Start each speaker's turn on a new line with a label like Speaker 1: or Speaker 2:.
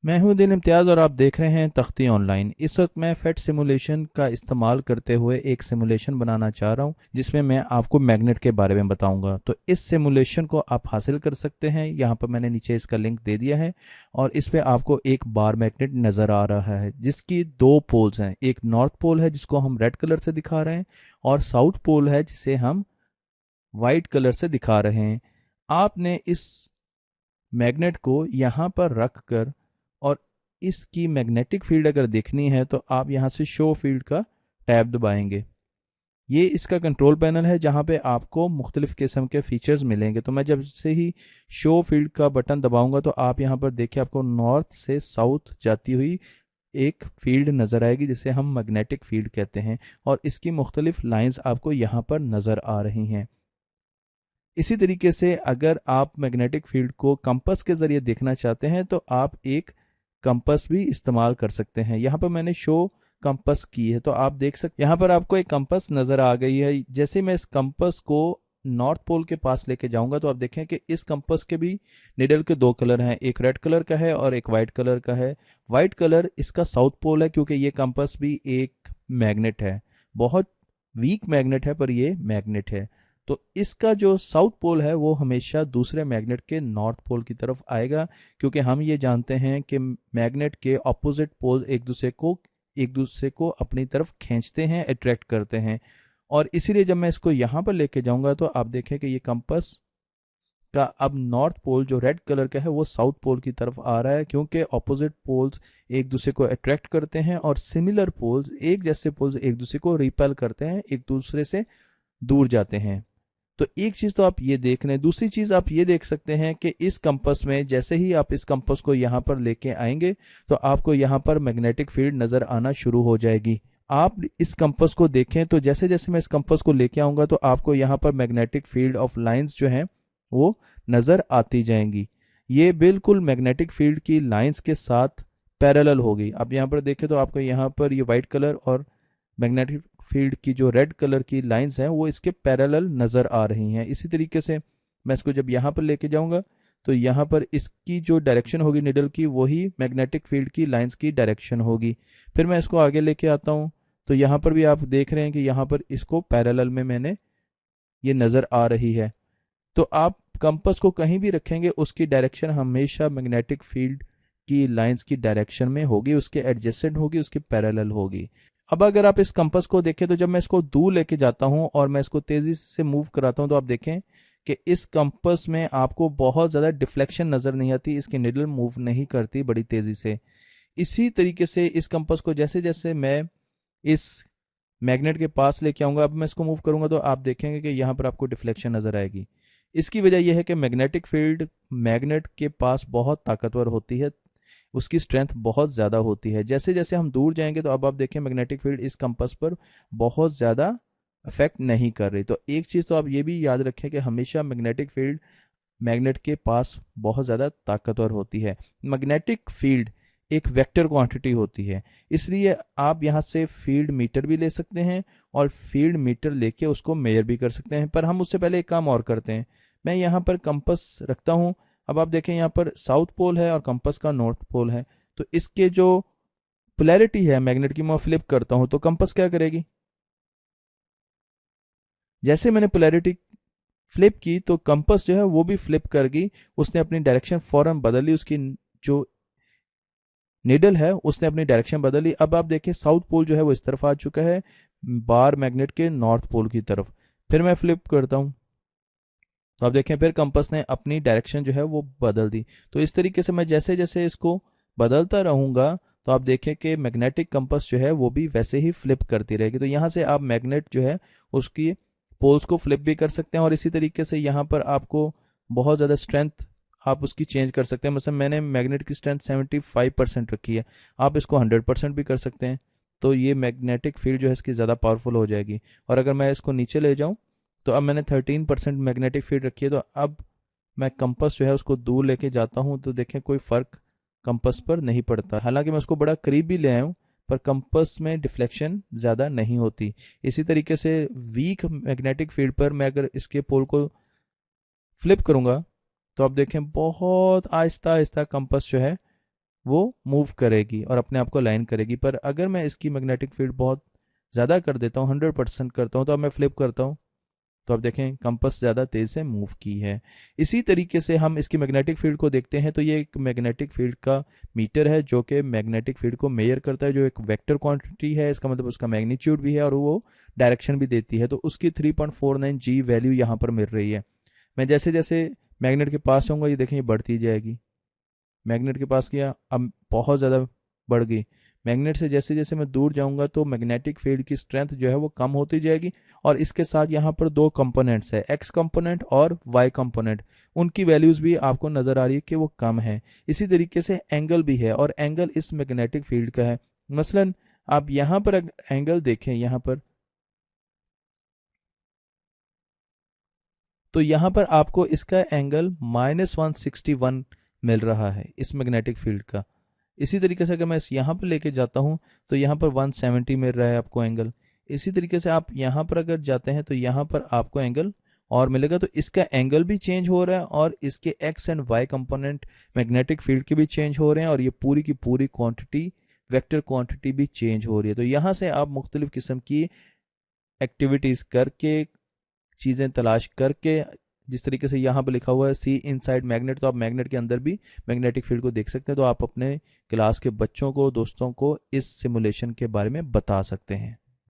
Speaker 1: मैं हूं दिन इम्तियाज़ और आप देख रहे हैं तख्ती ऑनलाइन। इस वक्त मैं फेट सिमुलेशन का इस्तेमाल करते हुए एक सिमुलेशन बनाना चाह रहा हूं जिसमें मैं आपको मैग्नेट के बारे में बताऊंगा। तो इस सिमुलेशन को आप हासिल कर सकते हैं। यहाँ पर मैंने नीचे इसका लिंक दे दिया है और इस पे आपको एक बार मैग्नेट नज़र आ रहा है जिसकी दो पोल्स हैं। एक नॉर्थ पोल है जिसको हम रेड कलर से दिखा रहे हैं और साउथ पोल है जिसे हम वाइट कलर से दिखा रहे हैं। आपने इस मैग्नेट को यहाँ पर रख कर और इसकी मैग्नेटिक फील्ड अगर देखनी है तो आप यहाँ से शो फील्ड का टैब दबाएंगे। ये इसका कंट्रोल पैनल है जहाँ पे आपको मुख्तलिफ किस्म के फीचर्स मिलेंगे। तो मैं जब से ही शो फील्ड का बटन दबाऊंगा तो आप यहाँ पर देखिए आपको नॉर्थ से साउथ जाती हुई एक फील्ड नज़र आएगी जिसे हम मैग्नेटिक फील्ड कहते हैं और इसकी मुख्तलिफ लाइंस आपको यहाँ पर नज़र आ रही हैं। इसी तरीके से अगर आप मैग्नेटिक फील्ड को कंपास के ज़रिए देखना चाहते हैं तो आप एक कंपास भी इस्तेमाल कर सकते हैं। यहाँ पर मैंने शो कंपास की है तो आप देख सकते यहाँ पर आपको एक कंपास नज़र आ गई है। जैसे मैं इस कंपास को नॉर्थ पोल के पास लेके जाऊंगा तो आप देखें कि इस कंपास के भी निडल के दो कलर हैं, एक रेड कलर का है और एक वाइट कलर का है। वाइट कलर इसका साउथ पोल है क्योंकि ये कंपास भी एक मैग्नेट है, बहुत वीक मैग्नेट है पर ये मैग्नेट है। तो इसका जो साउथ पोल है वो हमेशा दूसरे मैग्नेट के नॉर्थ पोल की तरफ आएगा क्योंकि हम ये जानते हैं कि मैग्नेट के ऑपोजिट पोल एक दूसरे को अपनी तरफ खींचते हैं, अट्रैक्ट करते हैं। और इसीलिए जब मैं इसको यहाँ पर लेके जाऊंगा तो आप देखें कि ये कंपास का अब नॉर्थ पोल जो रेड कलर का है वो साउथ पोल की तरफ आ रहा है क्योंकि ऑपोजिट पोल्स एक दूसरे को अट्रैक्ट करते हैं और सिमिलर पोल्स, एक जैसे पोल्स एक दूसरे को रिपेल करते हैं, एक दूसरे से दूर जाते हैं। तो एक चीज तो आप ये देख रहे हैं। दूसरी चीज आप ये देख सकते हैं कि इस कंपास में जैसे ही आप इस कंपास को यहाँ पर लेके आएंगे तो आपको यहाँ पर मैग्नेटिक फील्ड नजर आना शुरू हो जाएगी। आप इस कंपास को देखें तो जैसे जैसे मैं इस कंपास को लेके आऊंगा तो आपको यहाँ पर मैग्नेटिक फील्ड ऑफ लाइंस जो हैं वो नजर आती जाएंगी। ये बिल्कुल मैग्नेटिक फील्ड की लाइंस के साथ पैरेलल होगी। आप यहाँ पर देखें तो आपको यहाँ पर ये वाइट कलर और मैग्नेटिक फील्ड की जो रेड कलर की लाइंस हैं वो इसके पैरेलल नज़र आ रही हैं। इसी तरीके से मैं इसको जब यहाँ पर लेके जाऊंगा तो यहाँ पर इसकी जो डायरेक्शन होगी निडल की वही मैग्नेटिक फील्ड की लाइंस की डायरेक्शन होगी। फिर मैं इसको आगे लेके आता हूँ तो यहाँ पर भी आप देख रहे हैं कि यहाँ पर इसको पैरेलल में मैंने ये नज़र आ रही है। तो आप कंपास को कहीं भी रखेंगे उसकी डायरेक्शन हमेशा मैग्नेटिक फील्ड की लाइंस की डायरेक्शन में होगी, उसके एडजेसेंट होगी, उसके पैरेलल होगी। अब अगर आप इस कंपास को देखें तो जब मैं इसको दूर लेके जाता हूं और मैं इसको तेजी से मूव कराता हूं तो आप देखें कि इस कंपास में आपको बहुत ज़्यादा डिफ्लेक्शन नज़र नहीं आती, इसकी निडल मूव नहीं करती बड़ी तेज़ी से। इसी तरीके से इस कंपास को जैसे जैसे मैं इस मैग्नेट के पास लेके आऊंगा, अब मैं इसको मूव करूंगा तो आप देखेंगे कि यहाँ पर आपको डिफ्लेक्शन नज़र आएगी। इसकी वजह यह है कि मैग्नेटिक फील्ड मैग्नेट के पास बहुत ताकतवर होती है, उसकी स्ट्रेंथ बहुत ज़्यादा होती है। जैसे जैसे हम दूर जाएंगे तो अब आप देखें मैग्नेटिक फील्ड इस कंपास पर बहुत ज़्यादा अफेक्ट नहीं कर रही। तो एक चीज़ तो आप ये भी याद रखें कि हमेशा मैग्नेटिक फील्ड मैग्नेट के पास बहुत ज़्यादा ताकतवर होती है। मैग्नेटिक फील्ड एक वेक्टर क्वांटिटी होती है, इसलिए आप यहाँ से फील्ड मीटर भी ले सकते हैं और फील्ड मीटर लेके उसको मेजर भी कर सकते हैं। पर हम उससे पहले एक काम और करते हैं। मैं यहाँ पर कंपास रखता हूँ। अब आप देखें यहाँ पर साउथ पोल है और कंपास का नॉर्थ पोल है। तो इसके जो पोलैरिटी है मैग्नेट की मैं फ्लिप करता हूँ तो कंपास क्या करेगी, जैसे मैंने पोलैरिटी फ्लिप की तो कंपास जो है वो भी फ्लिप कर गई। उसने अपनी डायरेक्शन फौरन बदल ली, उसकी जो निडल है उसने अपनी डायरेक्शन बदल ली। अब आप देखिए साउथ पोल जो है वो इस तरफ आ चुका है, बार मैग्नेट के नॉर्थ पोल की तरफ। फिर मैं फ्लिप करता हूँ तो आप देखें फिर कंपास ने अपनी डायरेक्शन जो है वो बदल दी। तो इस तरीके से मैं जैसे जैसे इसको बदलता रहूंगा तो आप देखें कि मैग्नेटिक कंपास जो है वो भी वैसे ही फ्लिप करती रहेगी। तो यहाँ से आप मैग्नेट जो है उसकी पोल्स को फ्लिप भी कर सकते हैं और इसी तरीके से यहाँ पर आपको बहुत ज़्यादा स्ट्रेंथ आप उसकी चेंज कर सकते हैं। मतलब मैंने मैग्नेट की स्ट्रेंथ 75% रखी है, आप इसको 100% भी कर सकते हैं। तो ये मैग्नेटिक फील्ड जो है इसकी ज़्यादा पावरफुल हो जाएगी। और अगर मैं इसको नीचे ले जाऊँ तो अब मैंने 13% मैग्नेटिक फील्ड रखी है। तो अब मैं कंपास जो है उसको दूर लेके जाता हूँ तो देखें कोई फ़र्क कंपास पर नहीं पड़ता। हालांकि मैं उसको बड़ा करीब भी ले आया हूँ पर कंपास में डिफ्लेक्शन ज़्यादा नहीं होती। इसी तरीके से वीक मैग्नेटिक फील्ड पर मैं अगर इसके पोल को फ्लिप करूँगा तो आप देखें बहुत आहिस्ता आहिस्ता कंपास जो है वो मूव करेगी और अपने आप को लाइन करेगी। पर अगर मैं इसकी मैग्नेटिक फील्ड बहुत ज़्यादा कर देता हूँ, 100% करता हूँ, तो अब मैं फ्लिप करता हूँ तो आप देखें कंपास ज़्यादा तेज़ से मूव की है। इसी तरीके से हम इसकी मैग्नेटिक फील्ड को देखते हैं, तो ये एक मैग्नेटिक फील्ड का मीटर है जो कि मैग्नेटिक फील्ड को मेजर करता है, जो एक वेक्टर क्वांटिटी है, इसका मतलब उसका मैग्नीट्यूड भी है और वो डायरेक्शन भी देती है। तो उसकी 3.49 जी वैल्यू यहाँ पर मिल रही है। मैं जैसे जैसे मैग्नेट के पास जाऊँगा, ये देखें ये बढ़ती जाएगी। मैग्नेट के पास किया, अब बहुत ज़्यादा बढ़ गई। मैग्नेट से जैसे जैसे मैं दूर जाऊंगा तो मैग्नेटिक फील्ड की स्ट्रेंथ जो है वो कम होती जाएगी। और इसके साथ यहाँ पर दो कंपोनेंट्स है, एक्स कंपोनेंट और वाई कंपोनेंट, उनकी वैल्यूज भी आपको नजर आ रही है कि वो कम है। इसी तरीके से एंगल भी है, और एंगल इस मैग्नेटिक फील्ड का है। मसलन आप यहाँ पर एंगल देखें यहाँ पर, तो यहाँ पर आपको इसका एंगल -161 मिल रहा है इस मैग्नेटिक फील्ड का। इसी तरीके से अगर मैं इस यहाँ पर लेके जाता हूँ तो यहाँ पर 170 मिल रहा है आपको एंगल। इसी तरीके से आप यहाँ पर अगर जाते हैं तो यहाँ पर आपको एंगल और मिलेगा। तो इसका एंगल भी चेंज हो रहा है और इसके X and Y component magnetic field के भी चेंज हो रहे हैं, और ये पूरी की पूरी क्वांटिटी, वेक्टर क्वांटिटी भी चेंज हो रही है। तो यहाँ से आप मुख्तलिफ किस्म की एक्टिविटीज़ करके, चीज़ें तलाश करके, जिस तरीके से यहाँ पर लिखा हुआ है सी इनसाइड मैग्नेट, तो आप मैग्नेट के अंदर भी मैग्नेटिक फील्ड को देख सकते हैं। तो आप अपने क्लास के बच्चों को, दोस्तों को इस सिमुलेशन के बारे में बता सकते हैं।